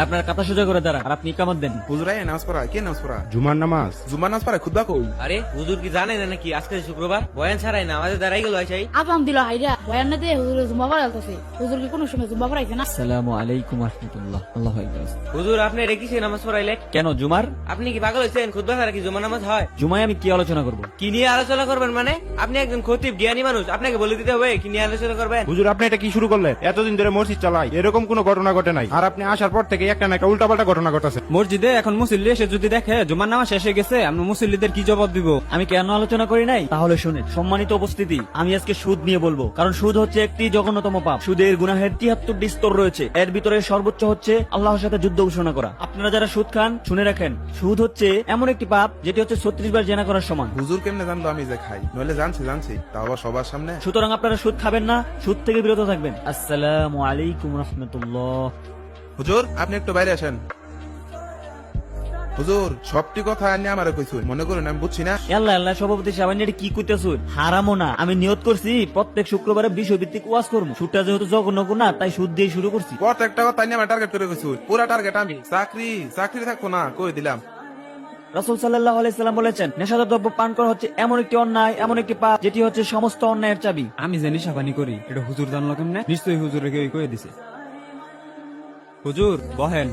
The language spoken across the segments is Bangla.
আপনার কথা সোজা করে দাঁড়া, আর আপনি ইকামত দেন। হুজুরাই নামাজ পড়া কে নামাজ পড়া? জুমার নামাজ। জুম্মার নামাজ পড়া খুদবা কই? আরে হুজুর কি জানে না নাকি আজকে শুক্রবার বয়ান ছাড়াই না আমাদের দাঁড়াই গেল চাই। আপাম দিল হাইরা বয়ান না দিয়ে হুজুর জুম্মা পড়াইতেছে। হুজুর কি কোনো সময় জুম্মা পড়াইছে না? আসসালামু আলাইকুম রাহমাতুল্লাহ। আল্লাহু আকবার। হুজুর আপনি রেখেছে নামাজ পড়াইলে কেন জুমার? আপনি কি পাগল হয়েছেন? খুতবা ছাড়া কি জুমা নামাজ হয়? জুমায় আমি কি আলোচনা করব? কি নিয়ে আলোচনা করবেন মানে? আপনি একজন খতিব জ্ঞানী মানুষ, আপনাকে বলে দিতে হবে কি নিয়ে আলোচনা করবেন। হুজুর আপনি এটা কি শুরু করলেন? এতদিন ধরে মসজিদ চালাই, এরকম কোনো ঘটনা ঘটে নাই, আর আপনি আসার পর থেকে একটা না একটা উল্টাপাল্টা ঘটনা ঘটেছে। মসজিদে এখন মুসল্লি এসে যদি দেখে জুমার নামাজ শেষ হয়ে গেছে, আমরা মুসল্লিদের কি জবাব দিব? আমি কেন আলোচনা করি নাই তাহলে শুনেন। সম্মানিত উপস্থিতি, আমি আজকে সুদ নিয়ে বলবো, কারণ সুদ হচ্ছে একটি জঘন্যতম পাপ। সুদের গুনাহের 73টি স্তর রয়েছে, এর ভিতরে সর্বোচ্চ হচ্ছে আল্লাহর সাথে যুদ্ধ ঘোষণা করা। আপনারা যারা সুদ খান শুনে রাখেন, সুদ হচ্ছে এমন একটি পাপ যেটি হচ্ছে 36 বার জেনা করার সমান। হুজুর কেমনে জানলো আমি যে খাই? নইলে জানছি তা আবার সবার সামনে। সুতরাং আপনারা সুদ খাবেন না, সুদ থেকে বিরত থাকবেন। আসসালামু আলাইকুম রাহমাতুল্লাহ। হুজুর আপনি একটু বাইরে আসেন। হুজুর সবটি কথা আনি আমারে কইছুন, মনে করুন আমি বুঝছি না। আল্লাহ আল্লাহ, সভাপতি সাহেব এটা কি কইতেছুন? হারামো না, আমি নিয়ত করছি প্রত্যেক শুক্রবারে বিষয়ভিত্তিক ওয়াজ করবো। সুদটা যেহেতু জঘন্য গুনাহ, তাই সুদ দিয়ে শুরু করছি। প্রত্যেকটা কথা আনি আমার টার্গেট করে কইছুন। পুরা টার্গেট আমি। চাকরি থাকবো না কই দিলাম। রাসূল সাল্লাল্লাহু আলাইহি সাল্লাম বলেছেন, নেশাদার দ্রব্য পান করা হচ্ছে এমন একটি অন্যায়, এমন একটি পাপ যেটি হচ্ছে সমস্ত অন্যায়ের চাবি। আমি যে নিশাপানি করি এটা হুজুর জানলো কেমনে? নিশ্চয়ই হুজুরে কেউ কয়ে দিছে। হুজুর বহেন।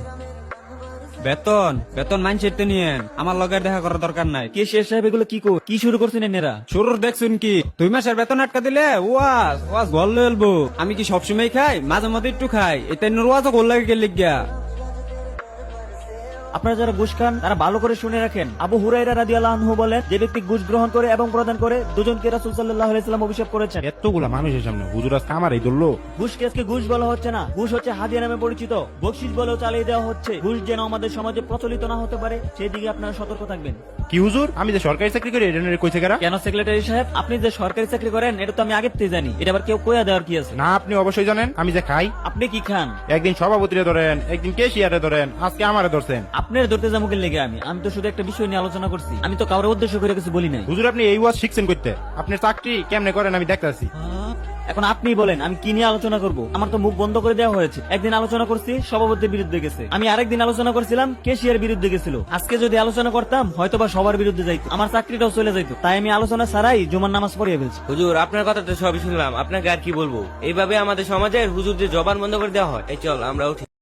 বেতন মাইনসেট তো নিয়েন, আমার লগের দেখা করার দরকার নাই। কে শেষ সাহেব এগুলো কি শুরু করছেন এরা? শুরুর দেখছুন কি 2 মাসের বেতন আটকা দিলে ওয়াজ গল লইলবো। আমি কি সবসময় খাই? মাঝে মাঝে একটু খাই, এটা ওয়াজও গোল লাগে গেলে গিয়া। আপনারা যারা ঘুষ খান তারা ভালো করে শুনে রাখেন। আবু হুরায়রা রাদিয়াল্লাহু আনহু বলেন, যে ব্যক্তি ঘুষ গ্রহণ করে এবং প্রদান করে, দুজনকে রাসূল সাল্লাল্লাহু আলাইহি সাল্লাম অভিশাপ করেছেন। এতগুলা মানুষের সামনে হুজুর আজকে আমারই ধরলো। ঘুষকে আজকে ঘুষ বলা হচ্ছে না, ঘুষ হচ্ছে হাদিয়া নামে পরিচিত। বকশিশ বলেও চালিয়ে দেওয়া হচ্ছে। ঘুষ যেন আমাদের সমাজে প্রচলিত না হতে পারে, সেই দিকে আপনারা সতর্ক থাকবেন। কি হুজুর, আমি যে সরকারি চাকরি করি এটা নিয়ে কইছে কারা? কেন সেক্রেটারি সাহেব, আপনি যে সরকারি চাকরি করেন এটা তো আমি আগের থেকে জানি। এটা আবার কেউ কইয়া দেওয়ার কি আছে? না, আপনি অবশ্যই জানেন আমি যে খাই। আপনি কি খান? একদিন সভাপতিরে ধরেন, একদিন কেশিয়ারে ধরেন, আজকে আমারে ধরছেন। আপনার ধরতে যাবো লেগে আমি তো শুধু একটা বিষয় নিয়ে আলোচনা করছি। আমি তো কারোর উদ্দেশ্য করে কিছু বলি নাই। হুজুর আপনি এই ওয়াজ শিখছেন করতে, আপনার চাকরি কেমনে করেন আমি দেখতেছি। এখন আপনি বলেন আমি কি নিয়ে আলোচনা করব? আমার তো মুখ বন্ধ করে দেওয়া হয়েছে। একদিন আলোচনা করছি সভাপতির বিরুদ্ধে গেছে, আমি আরেকদিন আলোচনা করছিলাম কেশিয়ার বিরুদ্ধে গেছিল। আজকে যদি আলোচনা করতাম হয়তোবা সবার বিরুদ্ধে যাইতো, আমার চাকরিটাও চলে যাইতো। তাই আমি আলোচনা ছাড়াই জুমার নামাজ পড়িয়ে ফেলছি। হুজুর আপনার কথা তো সবই শুনলাম, আপনাকে আর কি বলবো। এইভাবে আমাদের সমাজের হুজুর যে জবান বন্ধ করে দেওয়া হয়। এই চল আমরা উঠি।